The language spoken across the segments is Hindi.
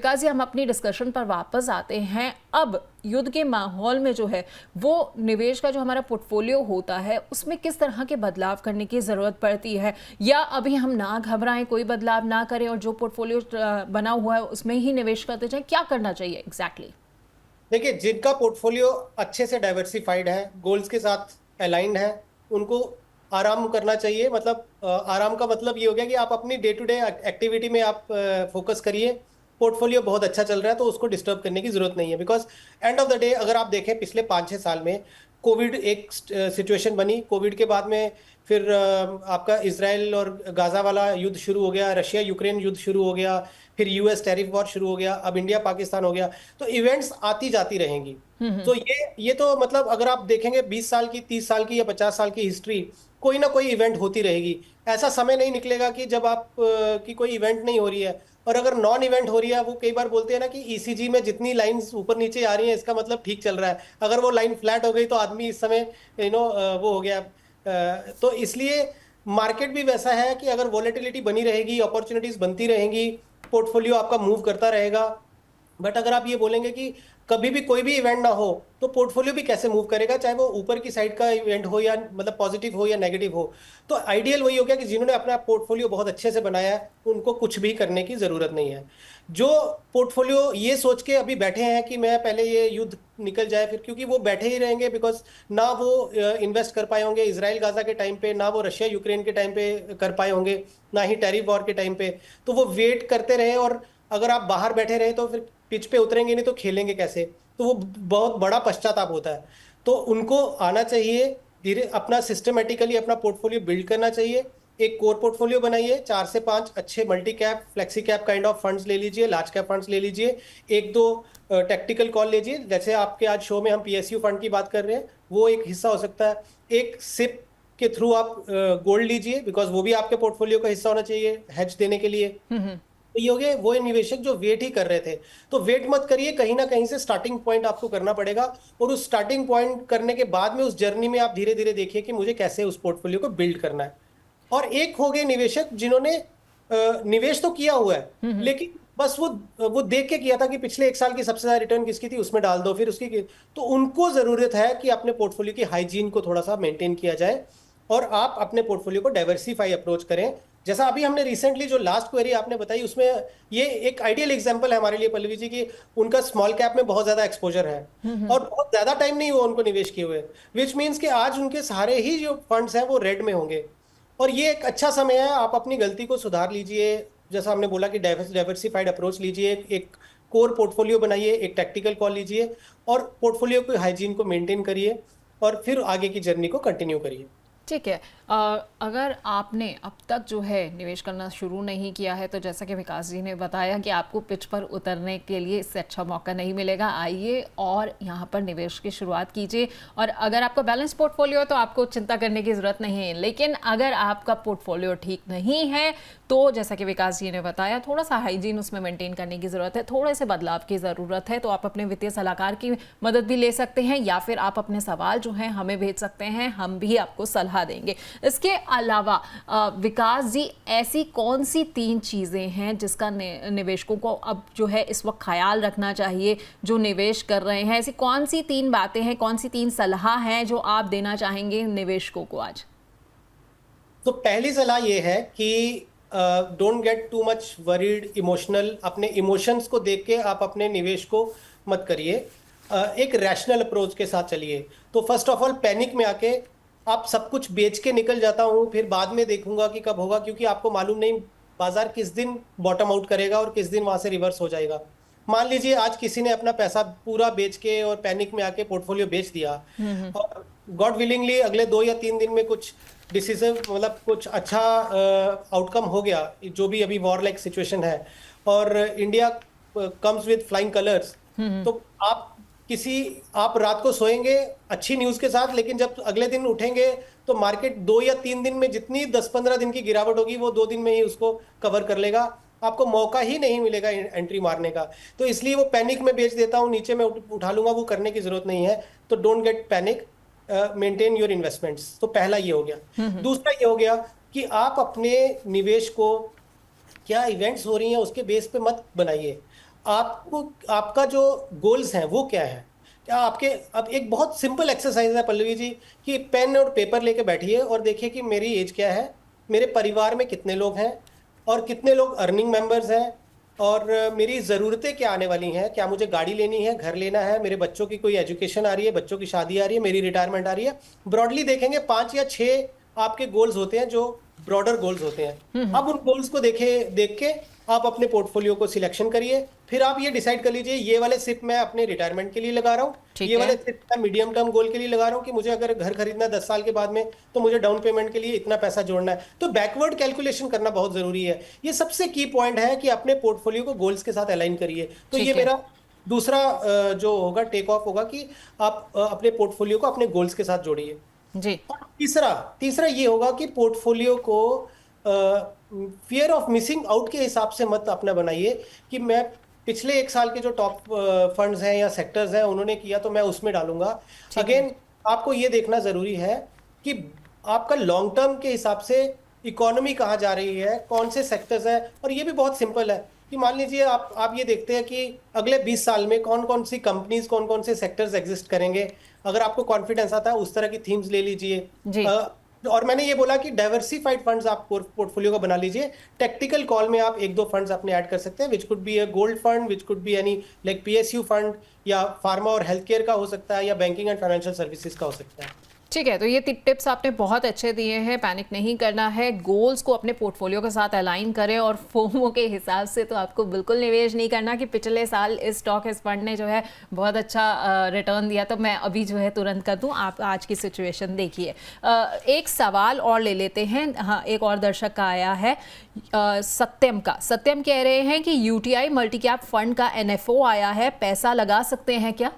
विकास जी, हम अपनी डिस्कशन पर वापस आते हैं। अब युद्ध के माहौल में जो है वो निवेश का जो हमारा पोर्टफोलियो होता है उसमें किस तरह के बदलाव करने की ज़रूरत पड़ती है, या अभी हम ना घबराएं, कोई बदलाव ना करें और जो पोर्टफोलियो बना हुआ है उसमें ही निवेश करते जाएं? क्या करना चाहिए एग्जैक्टली? देखिए, जिनका पोर्टफोलियो अच्छे से डाइवर्सिफाइड है, गोल्स के साथ अलाइंड है, उनको आराम करना चाहिए। मतलब आराम का मतलब ये हो गया कि आप अपनी डे टू डे एक्टिविटी में आप फोकस करिए। पोर्टफोलियो बहुत अच्छा चल रहा है तो उसको डिस्टर्ब करने की जरूरत नहीं है, because end of the day अगर आप देखें पिछले 5-6 साल में कोविड एक सिचुएशन बनी। कोविड के बाद में फिर आपका इसराइल और गाजा वाला युद्ध शुरू हो गया, रशिया यूक्रेन युद्ध शुरू हो गया, फिर यूएस टैरिफ वॉर शुरू हो गया, अब इंडिया पाकिस्तान हो गया। तो इवेंट्स आती जाती रहेंगी। तो ये तो मतलब अगर आप देखेंगे 20 साल की, 30 साल की या 50 साल की हिस्ट्री, कोई ना कोई इवेंट होती रहेगी। ऐसा समय नहीं निकलेगा कि जब आप की कोई इवेंट नहीं हो रही है। और अगर नॉन इवेंट हो रही है, वो कई बार बोलते हैं ना कि ईसीजी में जितनी लाइंस ऊपर नीचे आ रही हैं इसका मतलब ठीक चल रहा है। अगर वो लाइन फ्लैट हो गई तो आदमी इस समय वो हो गया। तो इसलिए मार्केट भी वैसा है कि अगर वॉलेटिलिटी बनी रहेगी, अपॉर्चुनिटीज बनती रहेंगी, पोर्टफोलियो आपका मूव करता रहेगा। बट अगर आप ये बोलेंगे कि कभी भी कोई भी इवेंट ना हो तो पोर्टफोलियो भी कैसे मूव करेगा, चाहे वो ऊपर की साइड का इवेंट हो या मतलब पॉजिटिव हो या नेगेटिव हो। तो आइडियल वही हो गया कि जिन्होंने अपना पोर्टफोलियो बहुत अच्छे से बनाया है उनको कुछ भी करने की जरूरत नहीं है। जो पोर्टफोलियो ये सोच के अभी बैठे हैं कि मैं पहले ये युद्ध निकल जाए, फिर क्योंकि वो बैठे ही रहेंगे, बिकॉज ना वो इन्वेस्ट कर पाए होंगे इसराइल गाजा के टाइम पे, ना वो रशिया यूक्रेन के टाइम पे कर पाए होंगे, ना ही टैरिफ वॉर के टाइम पे। तो वो वेट करते रहे, और अगर आप बाहर बैठे रहे तो फिर पिच पे उतरेंगे नहीं तो खेलेंगे कैसे। तो वो बहुत बड़ा पश्चाताप होता है। तो उनको आना चाहिए, धीरे अपना सिस्टमेटिकली अपना पोर्टफोलियो बिल्ड करना चाहिए। एक कोर पोर्टफोलियो बनाइए, 4 से 5 अच्छे multi cap flexi cap kind of funds ले लीजिए, लार्ज कैप फंड्स ले लीजिए, एक दो टेक्टिकल कॉल लीजिए। जैसे आपके आज शो में हम पीएसयू फंड की बात कर रहे हैं, वो एक हिस्सा हो सकता है। एक सिप के थ्रू आप गोल्ड लीजिए, बिकॉज वो भी आपके पोर्टफोलियो का हिस्सा होना चाहिए हेज देने के लिए। तो ये हो गए वो निवेशक जो वेट ही कर रहे थे। तो वेट मत करिए, कहीं ना कहीं से स्टार्टिंग पॉइंट आपको करना पड़ेगा, और उस स्टार्टिंग पॉइंट करने के बाद में उस जर्नी में आप धीरे धीरे देखिए कि मुझे कैसे उस पोर्टफोलियो को बिल्ड करना है। और एक हो गए निवेशक जिन्होंने निवेश तो किया हुआ है, लेकिन बस वो देख के किया था कि पिछले 1 साल की सबसे ज्यादा रिटर्न किसकी थी, उसमें डाल दो फिर उसकी। तो उनको जरूरत है कि अपने पोर्टफोलियो की हाइजीन को थोड़ा सा मेंटेन किया जाए, और आप अपने पोर्टफोलियो को डाइवर्सिफाई अप्रोच करें। जैसा अभी हमने रिसेंटली जो लास्ट क्वेरी आपने बताई उसमें ये एक आइडियल एग्जांपल है हमारे लिए पल्लवी जी की। उनका स्मॉल कैप में बहुत ज्यादा एक्सपोजर है और बहुत ज्यादा टाइम नहीं हुआ उनको निवेश किए हुए, विच मीन्स कि आज उनके सारे ही जो फंड्स हैं वो रेड में होंगे। और ये एक अच्छा समय है, आप अपनी गलती को सुधार लीजिए। जैसा हमने बोला कि डाइवर्सिफाइड अप्रोच लीजिए, एक कोर पोर्टफोलियो बनाइए, एक टैक्टिकल कॉल लीजिए, और पोर्टफोलियो की हाइजीन को मेंटेन करिए, और फिर आगे की जर्नी को कंटिन्यू करिए। ठीक है। अगर आपने अब तक जो है निवेश करना शुरू नहीं किया है तो जैसा कि विकास जी ने बताया कि आपको पिच पर उतरने के लिए इससे अच्छा मौका नहीं मिलेगा। आइए और यहाँ पर निवेश की शुरुआत कीजिए। और अगर आपका बैलेंस पोर्टफोलियो है तो आपको चिंता करने की ज़रूरत नहीं है, लेकिन अगर आपका पोर्टफोलियो ठीक नहीं है तो जैसा कि विकास जी ने बताया थोड़ा सा हाइजीन उसमें मेंटेन करने की ज़रूरत है, थोड़े से बदलाव की ज़रूरत है। तो आप अपने वित्तीय सलाहकार की मदद भी ले सकते हैं, या फिर आप अपने सवाल जो हैं हमें भेज सकते हैं, हम भी आपको सलाह देंगे। इसके अलावा विकास जी, ऐसी कौन सी 3 चीज़ें हैं जिसका निवेशकों को अब जो है इस वक्त ख्याल रखना चाहिए जो निवेश कर रहे हैं? ऐसी कौन सी 3 बातें हैं, कौन सी 3 सलाह हैं जो आप देना चाहेंगे निवेशकों को आज? तो पहली सलाह ये है कि don't get too much worried emotional. अपने इमोशंस को देख के आप अपने निवेश को मत करिए। एक रैशनल अप्रोच के साथ चलिए। तो फर्स्ट ऑफ ऑल पैनिक में आके आप सब कुछ बेच के निकल जाता हूँ फिर बाद में देखूंगा कि कब होगा, क्योंकि आपको मालूम नहीं बाजार किस दिन बॉटम आउट करेगा और किस दिन वहां से रिवर्स हो जाएगा। मान लीजिए आज किसी ने अपना पैसा पूरा बेच के और पैनिक में आके पोर्टफोलियो बेच दिया, और गॉड विलिंगली अगले 2 या 3 दिन में कुछ डिसीजन मतलब कुछ अच्छा आउटकम हो गया, जो भी अभी वॉर लाइक सिचुएशन है, और India comes with flying colours. तो आप रात को सोएंगे अच्छी न्यूज के साथ, लेकिन जब अगले दिन उठेंगे तो मार्केट 2 या 3 दिन में जितनी 10-15 दिन की गिरावट होगी वो 2 दिन में ही उसको कवर कर लेगा। आपको मौका ही नहीं मिलेगा एंट्री मारने का। तो इसलिए वो पैनिक में बेच देता हूं, नीचे में उठा लूंगा, वो करने की जरूरत नहीं है। तो don't get panic, maintain your investments. तो पहला ये हो गया। दूसरा ये हो गया कि आप अपने निवेश को क्या इवेंट्स हो रही हैं उसके बेस पे मत बनाइए। आपको आपका जो गोल्स हैं वो क्या है। क्या आपके, अब एक बहुत सिंपल एक्सरसाइज है पल्लवी जी, कि पेन और पेपर लेके बैठिए और देखिए कि मेरी एज क्या है, मेरे परिवार में कितने लोग हैं, और कितने लोग अर्निंग मेंबर्स हैं, और मेरी ज़रूरतें क्या आने वाली हैं, क्या मुझे गाड़ी लेनी है, घर लेना है, मेरे बच्चों की कोई एजुकेशन आ रही है, बच्चों की शादी आ रही है, मेरी रिटायरमेंट आ रही है। ब्रॉडली देखेंगे 5 या 6 आपके गोल्स होते हैं जो ब्रॉडर गोल्स होते हैं। अब उन गोल्स को देख के आप अपने पोर्टफोलियो को सिलेक्शन करिए। फिर आप ये डिसाइड कर लीजिए, ये वाले सिप मैं अपने रिटायरमेंट के लिए लगा रहा हूँ, ठीक ये है। वाले सिप मैं मीडियम टर्म गोल के लिए लगा रहा हूँ कि मुझे अगर घर खरीदना 10 साल के बाद में, तो मुझे डाउन पेमेंट के लिए इतना पैसा जोड़ना है। तो बैकवर्ड कैलकुलेशन करना बहुत जरूरी है। ये सबसे की पॉइंट है कि अपने पोर्टफोलियो को गोल्स के साथ अलाइन करिए। तो ये ठीक है। मेरा दूसरा जो होगा टेक ऑफ होगा कि आप अपने पोर्टफोलियो को अपने गोल्स के साथ जोड़िए। जी। और तीसरा तीसरा ये होगा कि पोर्टफोलियो को फियर ऑफ मिसिंग आउट के हिसाब से मत अपना बनाइए कि मैं पिछले 1 साल के जो टॉप फंड्स हैं या सेक्टर्स हैं उन्होंने किया तो मैं उसमें डालूंगा। ठीक है। अगेन, आपको ये देखना जरूरी है कि आपका लॉन्ग टर्म के हिसाब से इकोनॉमी कहाँ जा रही है, कौन से सेक्टर्स हैं। और ये भी बहुत सिंपल है कि मान लीजिए आप ये देखते हैं कि अगले 20 साल में कौन कौन सी कंपनीज, कौन कौन से सेक्टर्स एग्जिस्ट करेंगे। अगर आपको कॉन्फिडेंस आता है उस तरह की थीम्स ले लीजिए। जी। और मैंने ये बोला कि डाइवर्सिफाइड फंड्स आप पोर्टफोलियो का बना लीजिए। टेक्टिकल कॉल में आप 1-2 फंड्स अपने ऐड कर सकते हैं, which could be a gold fund, which could be any like PSU fund, या फार्मा और हेल्थ केयर का हो सकता है, या बैंकिंग एंड फाइनेंशियल सर्विसेज का हो सकता है। ठीक है, तो ये टिप्स आपने बहुत अच्छे दिए हैं। पैनिक नहीं करना है, गोल्स को अपने पोर्टफोलियो के साथ अलाइन करें, और फोमो के हिसाब से तो आपको बिल्कुल निवेश नहीं करना कि पिछले साल इस स्टॉक, इस फंड ने जो है बहुत अच्छा रिटर्न दिया तो मैं अभी जो है तुरंत कर दूं। आप आज की सिचुएशन देखिए। एक सवाल और ले लेते हैं। हाँ, एक और दर्शक का आया है, सत्यम का। सत्यम कह रहे हैं कि यूटीआई मल्टी कैप फंड का एनएफओ आया है, पैसा लगा सकते हैं क्या?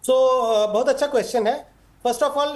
बहुत अच्छा क्वेश्चन है। First of all,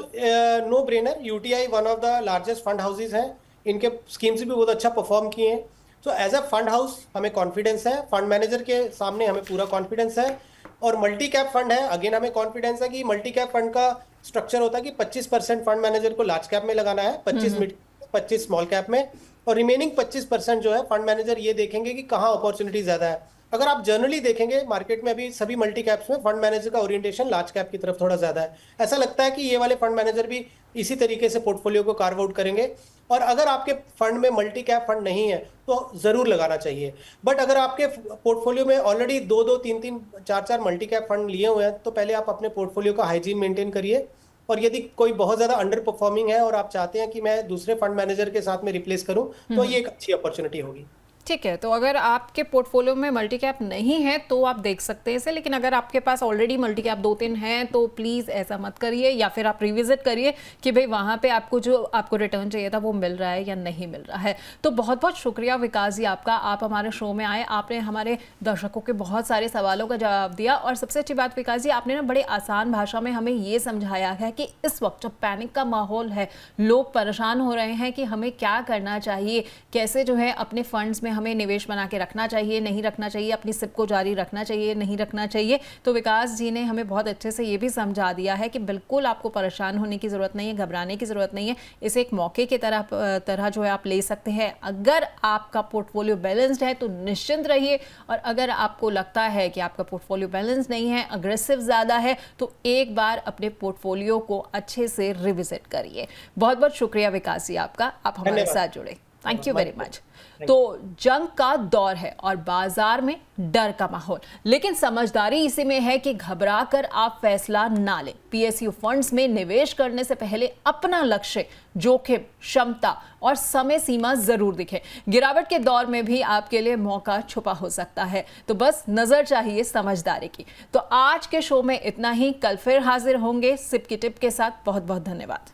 no brainer, UTI one of the largest fund houses हैं, इनके स्कीम्स भी बहुत अच्छा परफॉर्म किए हैं। तो एज अ फंड हाउस हमें कॉन्फिडेंस है, फंड मैनेजर के सामने हमें पूरा कॉन्फिडेंस है। और मल्टी कैप फंड है, अगेन हमें कॉन्फिडेंस है कि मल्टी कैप फंड का स्ट्रक्चर होता है कि 25% फंड मैनेजर को लार्ज कैप में लगाना है, 25 मिड, 25 स्मॉल कैप में, और रिमेनिंग 25% जो है फंड मैनेजर ये देखेंगे कि कहाँ अपॉर्चुनिटी ज्यादा है। अगर आप जनरली देखेंगे मार्केट में अभी सभी मल्टी कैप्स में फंड मैनेजर का ओरिएंटेशन लार्ज कैप की तरफ थोड़ा ज्यादा है। ऐसा लगता है कि ये वाले फंड मैनेजर भी इसी तरीके से पोर्टफोलियो को कार्व आउट करेंगे। और अगर आपके फंड में मल्टी कैप फंड नहीं है तो जरूर लगाना चाहिए। बट अगर आपके पोर्टफोलियो में ऑलरेडी 2-2, 3-3, 4-4 मल्टी कैप फंड लिए हुए हैं तो पहले आप अपने पोर्टफोलियो का हाइजीन मेंटेन करिए। और यदि कोई बहुत ज्यादा अंडर परफॉर्मिंग है और आप चाहते हैं कि मैं दूसरे फंड मैनेजर के साथ में रिप्लेस करूं, तो ये एक अच्छी अपॉर्चुनिटी होगी। ठीक है, तो अगर आपके पोर्टफोलियो में मल्टी कैप नहीं है तो आप देख सकते हैं इसे, लेकिन अगर आपके पास ऑलरेडी मल्टी कैप 2-3 हैं तो प्लीज़ ऐसा मत करिए, या फिर आप रिविजिट करिए कि भाई वहाँ पे आपको जो आपको रिटर्न चाहिए था वो मिल रहा है या नहीं मिल रहा है। तो बहुत बहुत शुक्रिया विकास जी आपका, आप हमारे शो में आए, आपने हमारे दर्शकों के बहुत सारे सवालों का जवाब दिया। और सबसे अच्छी बात विकास जी, आपने ना बड़े आसान भाषा में हमें ये समझाया है कि इस वक्त जब पैनिक का माहौल है, लोग परेशान हो रहे हैं कि हमें क्या करना चाहिए, कैसे जो है अपने फंड्स में हमें निवेश बना के रखना चाहिए, नहीं रखना चाहिए, अपनी सिप को जारी रखना चाहिए, नहीं रखना चाहिए। तो विकास जी ने हमें बहुत अच्छे से ये भी समझा दिया है कि बिल्कुल आपको परेशान होने की ज़रूरत नहीं है, घबराने की ज़रूरत नहीं है। इसे एक मौके की तरह जो है आप ले सकते हैं। अगर आपका पोर्टफोलियो बैलेंस्ड है तो निश्चिंत रहिए, और अगर आपको लगता है कि आपका पोर्टफोलियो बैलेंस नहीं है, अग्रेसिव ज़्यादा है, तो एक बार अपने पोर्टफोलियो को अच्छे से रिविजिट करिए। बहुत बहुत शुक्रिया विकास जी आपका, आप हमारे साथ जुड़े। Thank you very much. तो जंग का दौर है और बाजार में डर का माहौल, लेकिन समझदारी इसी में है कि घबरा कर आप फैसला ना लें। पीएसयू फंड्स में निवेश करने से पहले अपना लक्ष्य, जोखिम, क्षमता और समय सीमा जरूर दिखे। गिरावट के दौर में भी आपके लिए मौका छुपा हो सकता है, तो बस नजर चाहिए समझदारी की। तो आज के शो में इतना ही, कल फिर हाजिर होंगे सिप की टिप के साथ। बहुत बहुत धन्यवाद।